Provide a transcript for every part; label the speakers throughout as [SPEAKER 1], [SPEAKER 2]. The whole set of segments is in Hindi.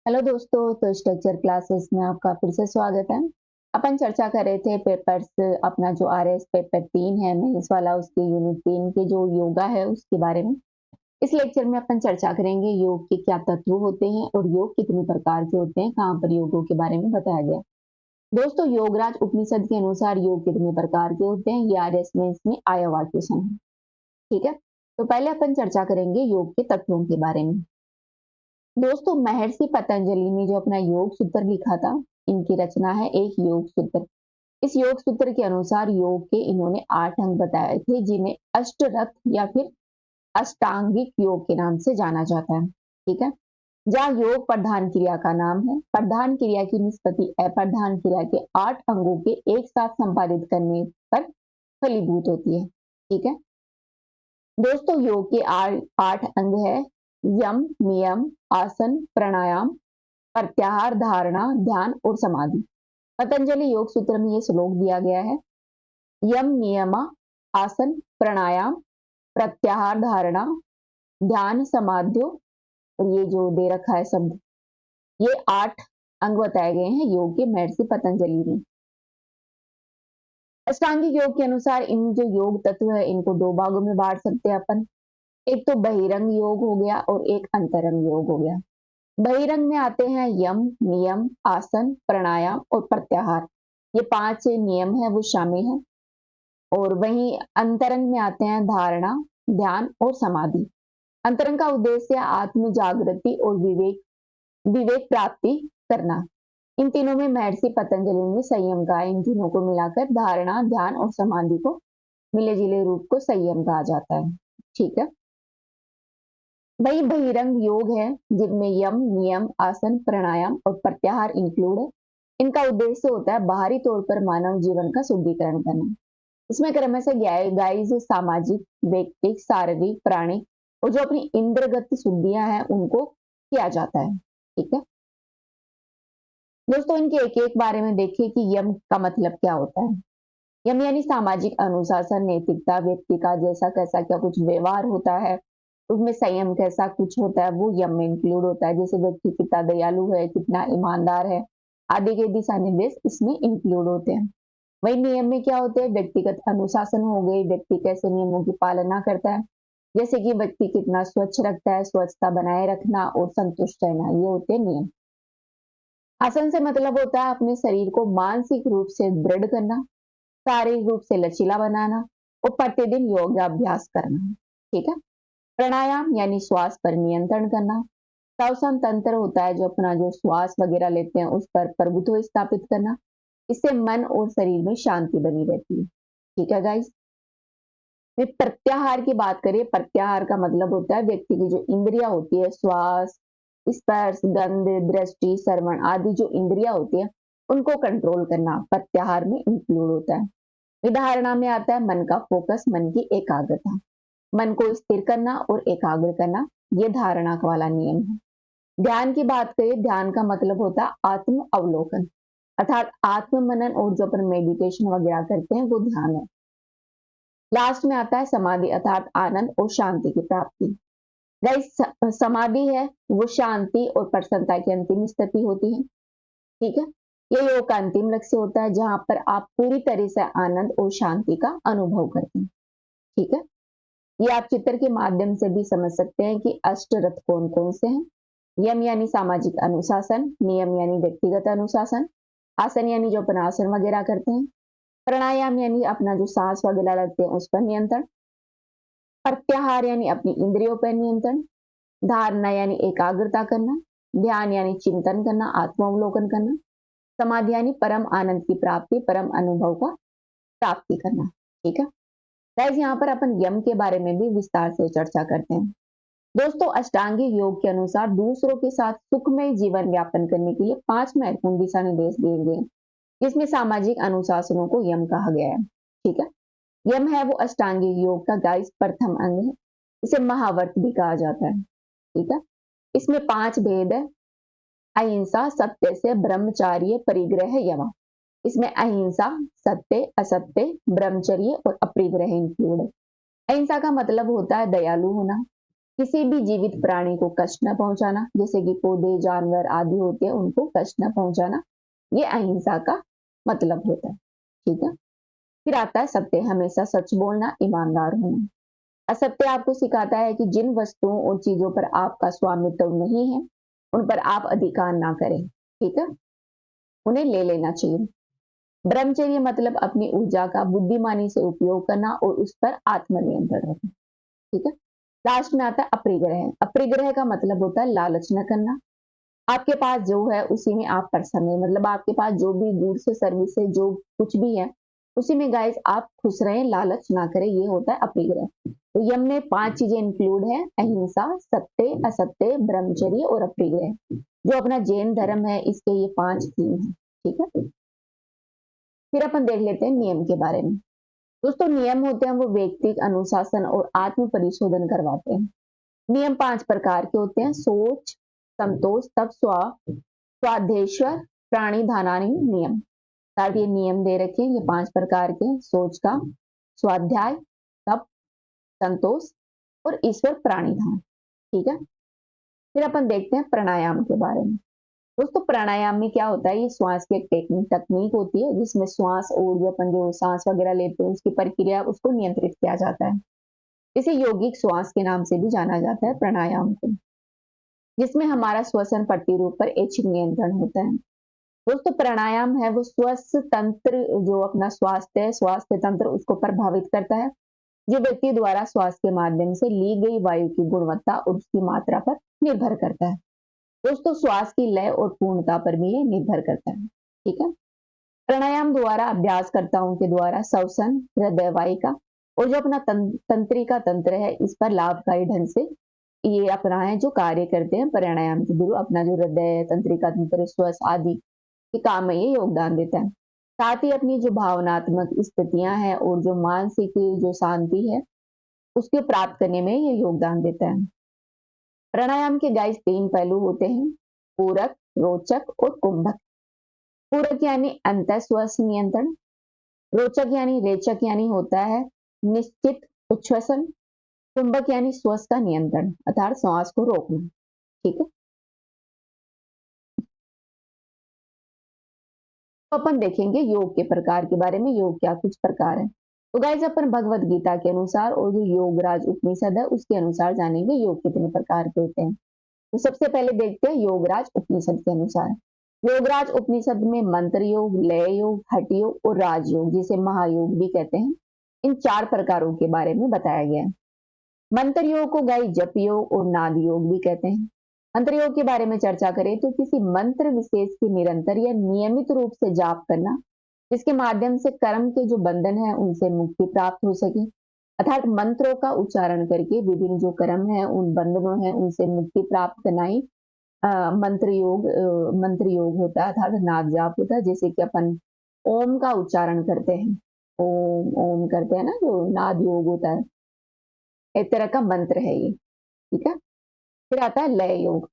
[SPEAKER 1] हेलो दोस्तों, तो स्ट्रक्चर क्लासेस में आपका फिर से स्वागत है। अपन चर्चा कर रहे थे पेपर्स अपना जो आरएस पेपर 3 है मेंस वाला, उसके यूनिट 3 के जो योगा है उसके बारे में। इस लेक्चर में अपन चर्चा करेंगे योग के क्या तत्व होते हैं और योग कितने प्रकार के होते हैं, कहाँ पर योगों के बारे में बताया गया। दोस्तों, योगराज उपनिषद के अनुसार योग कितने प्रकार के होते हैं, ये आरएस मेंस में आया हुआ क्वेश्चन है। ठीक है, तो पहले अपन चर्चा करेंगे योग के तत्वों के बारे में। दोस्तों, महर्षि पतंजलि ने जो अपना योग सूत्र लिखा था, इनकी रचना है एक योग सूत्र। इस योग सूत्र के अनुसार योग के इन्होंने 8 अंग बताए थे, जिन्हें अष्टरथ या फिर अष्टांगिक योग के नाम से जाना जाता है। ठीक है, जहाँ योग प्रधान क्रिया का नाम है, प्रधान क्रिया की निष्पत्ति अप्रधान क्रिया के 8 अंगों के एक साथ संपादित करने पर फलीभूत होती है। ठीक है दोस्तों, योग के 8 अंग है: यम, नियम, आसन, प्राणायाम, प्रत्याहार, धारणा, ध्यान और समाधि। पतंजलि योग सूत्र में ये श्लोक दिया गया है: यम नियम आसन प्राणायाम प्रत्याहार धारणा ध्यान समाध्यो। और ये जो दे रखा है शब्द, ये 8 अंग बताए गए हैं योग के महर्षि पतंजलि ने। अष्टांगिक योग के अनुसार इन जो योग तत्व है इनको 2 भागों में बांट सकते हैं अपन। एक तो बहिरंग योग हो गया और एक अंतरंग योग हो गया। बहिरंग में आते हैं यम, नियम, आसन, प्राणायाम और प्रत्याहार। ये 5 नियम है वो शामिल हैं। और वहीं अंतरंग में आते हैं धारणा, ध्यान और समाधि। अंतरंग का उद्देश्य आत्म जागृति और विवेक विवेक प्राप्ति करना। इन तीनों में महर्षि पतंजलि ने संयम का, इन तीनों को मिलाकर धारणा, ध्यान और समाधि को मिले जुले रूप को संयम कहा जाता है। ठीक है, वही बहिरंग योग है जिनमें यम, नियम, आसन, प्राणायाम और प्रत्याहार इंक्लूड है। इनका उद्देश्य होता है बाहरी तौर पर मानव जीवन का शुद्धिकरण करना। इसमें क्रमशः गाइज सामाजिक, व्यक्तिक, शारीरिक, प्राणिक और जो अपनी इंद्रगत शुद्धियां हैं उनको किया जाता है। ठीक है दोस्तों, इनके एक एक बारे में देखिए कि यम का मतलब क्या होता है। यम यानी सामाजिक अनुशासन, नैतिकता, व्यक्ति का जैसा कैसा क्या कुछ व्यवहार होता है उसमें संयम कैसा कुछ होता है वो यम में इंक्लूड होता है। जैसे व्यक्ति कितना दयालु है, कितना ईमानदार है आदि के दिशा निर्देश इसमें इंक्लूड होते हैं। वही नियम में क्या होते हैं, व्यक्तिगत अनुशासन हो गई, व्यक्ति कैसे नियमों की पालना करता है, जैसे कि व्यक्ति कितना स्वच्छ रखता है, स्वच्छता बनाए रखना और संतुष्ट रहना, ये होते हैं नियम। आसन से मतलब होता है अपने शरीर को मानसिक रूप से दृढ़ करना, शारीरिक रूप से लचीला बनाना और प्रतिदिन योगाभ्यास करना। ठीक है, प्राणायाम यानी श्वास पर नियंत्रण करना। श्वसन तंत्र होता है जो अपना जो श्वास वगैरह लेते हैं उस पर प्रभुत्व स्थापित करना। इससे मन और शरीर में शांति बनी रहती है। ठीक है गाइस, फिर प्रत्याहार की बात करें। प्रत्याहार का मतलब होता है व्यक्ति की जो इंद्रियां होती है, श्वास, स्पर्श, गंध, दृष्टि, श्रवण आदि जो इंद्रियां होती है उनको कंट्रोल करना प्रत्याहार में इंक्लूड होता है। विधारणा में आता है मन का फोकस, मन की एकाग्रता, मन को स्थिर करना और एकाग्र करना, ये धारणा वाला नियम है। ध्यान की बात करें, ध्यान का मतलब होता है आत्म अवलोकन, अर्थात आत्म मनन और जो अपन मेडिटेशन वगैरह करते हैं वो ध्यान है। लास्ट में आता है समाधि, अर्थात आनंद और शांति की प्राप्ति। गाइस, समाधि है वो शांति और प्रसन्नता की अंतिम स्थिति होती है। ठीक है, ये योग का अंतिम लक्ष्य होता है जहां पर आप पूरी तरह से आनंद और शांति का अनुभव करते हैं। ठीक है, ये आप चित्र के माध्यम से भी समझ सकते हैं कि अष्टरथ कौन कौन से हैं। यम यानी सामाजिक अनुशासन, नियम यानी व्यक्तिगत अनुशासन, आसन यानी जो अपन आसन वगैरह करते हैं, प्राणायाम यानी अपना जो सांस वगैरह लगते हैं उस पर नियंत्रण, प्रत्याहार यानी अपनी इंद्रियों पर नियंत्रण, धारणा यानी एकाग्रता करना, ध्यान यानी चिंतन करना, आत्मावलोकन करना, समाधि यानी परम आनंद की प्राप्ति, परम अनुभव का प्राप्ति करना। ठीक है गाइस, यहाँ पर अपन यम के बारे में भी विस्तार से चर्चा करते हैं। दोस्तों, अष्टांगिक योग के अनुसार दूसरों के साथ सुखमय जीवन व्यापन करने के लिए 5 महत्वपूर्ण दिशा निर्देश दिए गए हैं, जिसमें सामाजिक अनुशासनों को यम कहा गया है। ठीक है, यम है वो अष्टांगिक योग का गाइस प्रथम अंग है। इसे महावर्त भी कहा जाता है। ठीक है, इसमें 5 भेद है: अहिंसा, सत्य से, ब्रह्मचार्य, परिग्रह, यमा। इसमें अहिंसा, सत्य, असत्य, ब्रह्मचर्य और अपरिग्रह इंक्लूड है। अहिंसा का मतलब होता है दयालु होना, किसी भी जीवित प्राणी को कष्ट न पहुंचाना, जैसे कि पौधे, जानवर आदि होते हैं, उनको कष्ट न पहुंचाना, ये अहिंसा का मतलब होता है। ठीक है। फिर आता है सत्य, हमेशा सच बोलना, ईमानदार होना। असत्य आपको सिखाता है कि जिन वस्तुओं और चीजों पर आपका स्वामित्व नहीं है, उन पर आप अधिकार ना करें। ठीक है, उन्हें ले लेना चाहिए। ब्रह्मचर्य मतलब अपनी ऊर्जा का बुद्धिमानी से उपयोग करना और उस पर आत्मनियंत्रण रखना। ठीक है। लास्ट में आता है अपरिग्रह। अपरिग्रह का मतलब होता है लालच न करना। आपके पास जो है उसी में आप प्रसन्न है, मतलब आपके पास जो भी गुड्स है, सर्विस है, जो कुछ भी है, उसी में गाइस आप खुश रहें, लालच ना करें, ये होता है अपरिग्रह। तो यम में 5 चीजें इंक्लूड है: अहिंसा, सत्य, असत्य, ब्रह्मचर्य और अपरिग्रह। जो अपना जैन धर्म है, इसके ये 5 थीम है। ठीक है। फिर अपन देख लेते हैं नियम के बारे में। दोस्तों, नियम होते हैं वो व्यक्ति अनुशासन और आत्म परिशोधन करवाते हैं। नियम 5 प्रकार के होते हैं: सोच, संतोष, तप, स्वाध्याश्वर, प्राणी धानानी नियम। ताकि ये नियम दे रखे हैं, ये 5 प्रकार के: सोच का, स्वाध्याय, तप, संतोष और ईश्वर प्राणिधान। ठीक है। फिर अपन देखते हैं प्राणायाम के बारे में। दोस्तों, प्राणायाम में क्या होता है, ये श्वास की एक तकनीक होती है जिसमें श्वास और जो अपन जो सांस वगैरह लेते हैं उसकी प्रक्रिया, उसको नियंत्रित किया जाता है। इसे यौगिक श्वास के नाम से भी जाना जाता है प्राणायाम को, जिसमें हमारा श्वसन प्रतिरूप पर ऐच्छिक नियंत्रण होता है। दोस्तों, प्राणायाम है वो श्वसन तंत्र, जो अपना स्वास्थ्य तंत्र, उसको प्रभावित करता है, जो व्यक्ति द्वारा श्वास के माध्यम से ली गई वायु की गुणवत्ता और उसकी मात्रा पर निर्भर करता है। दोस्तों, श्वास की लय और पूर्णता पर भी ये निर्भर करता है। ठीक है। प्राणायाम द्वारा अभ्यासकर्ताओं के द्वारा श्वसन, हृदय वाहिका और जो अपना तंत्रिका तंत्र है, इस पर लाभकारी ढंग से ये अपना है जो कार्य करते हैं प्राणायाम के गुरु, अपना जो हृदय, तंत्रिका तंत्र, श्वास आदि के काम में ये योगदान देता है। साथ ही अपनी जो भावनात्मक स्थितियां हैं और जो मानसिक जो शांति है, उसके प्राप्त करने में ये योगदान देता है। प्राणायाम के गाइस 3 पहलू होते हैं: पूरक, रोचक और कुंभक। पूरक यानी अंतःश्वास नियंत्रण, रोचक यानी रेचक यानी होता है निश्चित उच्छ्वसन, कुंभक यानी श्वास का नियंत्रण अर्थात श्वास को रोकना। ठीक है। तो अपन देखेंगे योग के प्रकार के बारे में, योग क्या कुछ प्रकार है। तो गाइस, अपन भगवत गीता के अनुसार और जो योगराज उपनिषद है उसके अनुसार जानेंगे योग कितने प्रकार के होते हैं। तो सबसे पहले देखते हैं योगराज उपनिषद के अनुसार। योगराज उपनिषद में मंत्र योग, लय योग, हठ योग और राजयोग, जिसे महायोग भी कहते हैं, इन 4 प्रकारों के बारे में बताया गया है। मंत्र योग को गाइस जप योग और नाद योग भी कहते हैं। मंत्र योग के बारे में चर्चा करें तो किसी मंत्र विशेष की निरंतर या नियमित रूप से जाप करना, जिसके माध्यम से कर्म के जो बंधन है उनसे मुक्ति प्राप्त हो सके, अर्थात मंत्रों का उच्चारण करके विभिन्न जो कर्म है, उन बंधनों है, उनसे मुक्ति प्राप्त करना ही मंत्र योग होता है, अर्थात नाद जाप होता है। जैसे कि अपन ओम का उच्चारण करते हैं, ओम ओम करते हैं ना, जो नाद योग होता है, एक तरह का मंत्र है ये। ठीक है। फिर आता है लय योग।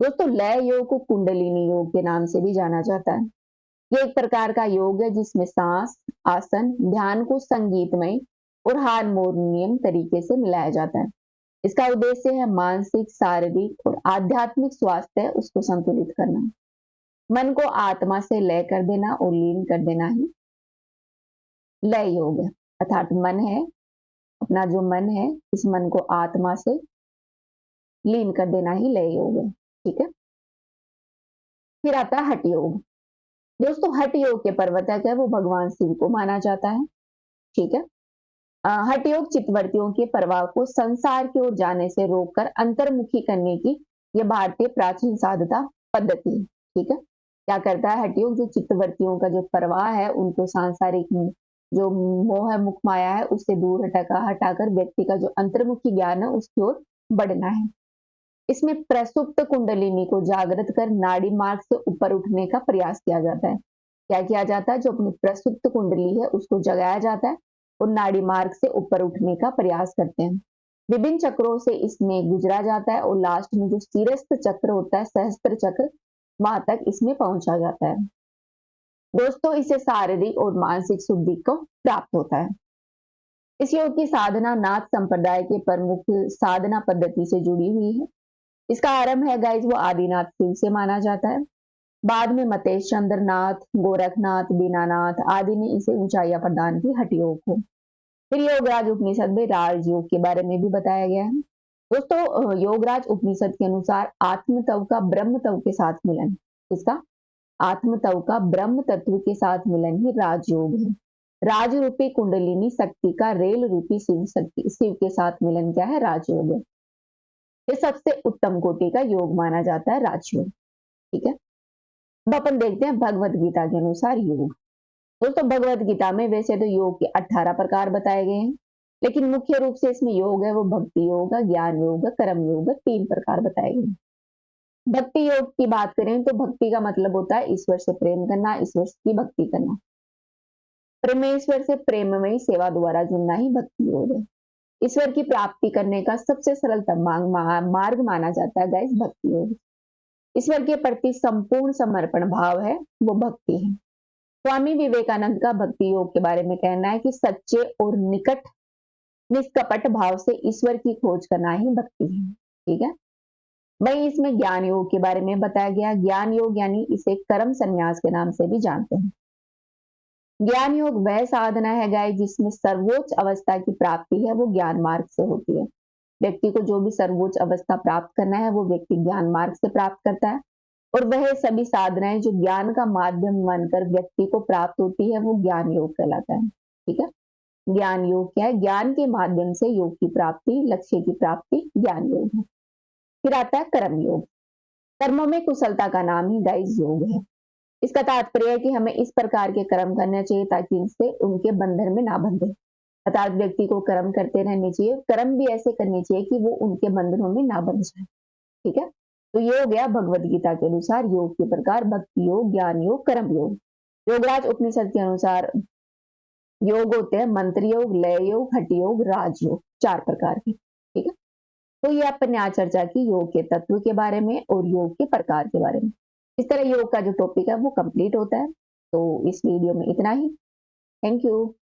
[SPEAKER 1] दोस्तों, लय योग को कुंडलिनी योग के नाम से भी जाना जाता है। ये एक प्रकार का योग है जिसमें सांस, आसन, ध्यान को संगीतमय और हारमोनियम तरीके से मिलाया जाता है। इसका उद्देश्य है मानसिक, शारीरिक और आध्यात्मिक स्वास्थ्य उसको संतुलित करना, मन को आत्मा से लय कर देना और लीन कर देना ही लय योग है। अर्थात मन है, अपना जो मन है, इस मन को आत्मा से लीन कर देना ही लय योग है। ठीक है। फिर आता है हठ योग। दोस्तों, हठ योग के प्रवर्तक है वो भगवान शिव को माना जाता है। ठीक है। हठ योग चित्तवृत्तियों के प्रवाह को संसार की ओर जाने से रोककर अंतर्मुखी करने की यह भारतीय प्राचीन साधना पद्धति है। ठीक है। क्या करता है हठ योग, जो चित्तवृत्तियों का जो प्रवाह है, उनको सांसारिक जो मोह है, मुख माया है, उससे दूर हटाकर व्यक्ति का जो अंतर्मुखी ज्ञान है उसकी ओर बढ़ना है। इसमें प्रसुप्त कुंडलिनी को जागृत कर नाड़ी मार्ग से ऊपर उठने का प्रयास किया जाता है। क्या किया जाता है, जो अपनी प्रसुप्त कुंडली है उसको जगाया जाता है और नाड़ी मार्ग से ऊपर उठने का प्रयास करते हैं। विभिन्न चक्रों से इसमें गुजरा जाता है और लास्ट में जो शीर्षस्थ चक्र होता है, सहस्त्र चक्र, वहां तक इसमें पहुंचा जाता है। दोस्तों, इससे शारीरिक और मानसिक शुद्धि को प्राप्त होता है। इस योग की साधना नाथ संप्रदाय के प्रमुख साधना पद्धति से जुड़ी हुई है। इसका आरंभ है गाइज वो आदिनाथ शिव से माना जाता है। बाद में मतेश चंद्र नाथ, गोरखनाथ, दीनानाथ आदि ने इसे ऊंचाइयां प्रदान की हठ योग को। फिर योगराज उपनिषद में राजयोग के बारे में भी बताया गया है। दोस्तों योगराज उपनिषद के अनुसार आत्म तव का ब्रह्म तव के साथ मिलन, इसका आत्म तव का ब्रह्म तत्व के साथ मिलन ही राजयोग है। राज रूपी कुंडलिनी शक्ति का रेल रूपी शिव के साथ मिलन क्या है? राजयोग है। ये सबसे उत्तम कोटि का योग माना जाता है राजयोग। ठीक है, अब अपन देखते हैं भगवत गीता के अनुसार योग। दोस्तों भगवत गीता में वैसे तो योग के 18 प्रकार बताए गए हैं, लेकिन मुख्य रूप से इसमें योग है वो भक्ति योग है, ज्ञान योग है, कर्म योग है, 3 प्रकार बताए गए हैं। भक्ति योग की बात करें तो भक्ति का मतलब होता है ईश्वर से प्रेम करना, ईश्वर की भक्ति करना। परमेश्वर से प्रेममयी सेवा द्वारा जुड़ना ही भक्ति योग है। ईश्वर की प्राप्ति करने का सबसे सरलतम मार्ग माना जाता है गाइस भक्ति योग। ईश्वर के प्रति संपूर्ण समर्पण भाव है वो भक्ति है। स्वामी विवेकानंद का भक्ति योग के बारे में कहना है कि सच्चे और निष्कपट भाव से ईश्वर की खोज करना ही भक्ति है। ठीक है, वही इसमें ज्ञान योग के बारे में बताया गया। ज्ञान योग यानी इसे कर्म संन्यास के नाम से भी जानते हैं। ज्ञान योग वह साधना है गाय जिसमें सर्वोच्च अवस्था की प्राप्ति है वो ज्ञान मार्ग से होती है। व्यक्ति को जो भी सर्वोच्च अवस्था प्राप्त करना है वो व्यक्ति ज्ञान मार्ग से प्राप्त करता है, और वह सभी साधनाएं जो ज्ञान का माध्यम मानकर व्यक्ति को प्राप्त होती है वो ज्ञान योग कहलाता है। ठीक है, ज्ञान योग क्या है? ज्ञान के माध्यम से योग की प्राप्ति, लक्ष्य की प्राप्ति ज्ञान योग है। फिर आता है कर्म योग। कर्मों में कुशलता का नाम ही गाइस योग है। इसका तात्पर्य है कि हमें इस प्रकार के कर्म करने चाहिए ताकि इससे उनके बंधन में ना बंधे। अर्थात व्यक्ति को कर्म करते रहने चाहिए, कर्म भी ऐसे करने चाहिए कि वो उनके बंधनों में ना बंध जाए। ठीक है, तो ये हो गया भगवत गीता के अनुसार योग के प्रकार: भक्ति योग, ज्ञान योग, कर्म योग। योगराज उपनिषद के अनुसार योग होते हैं मंत्र योग, लय योग, हठ योग, राजयोग, 4 प्रकार के। ठीक है, तो ये अपन ने आज चर्चा की योग के तत्व के बारे में और योग के प्रकार के बारे में। इस तरह योग का जो टॉपिक है वो कंप्लीट होता है। तो इस वीडियो में इतना ही। Thank you.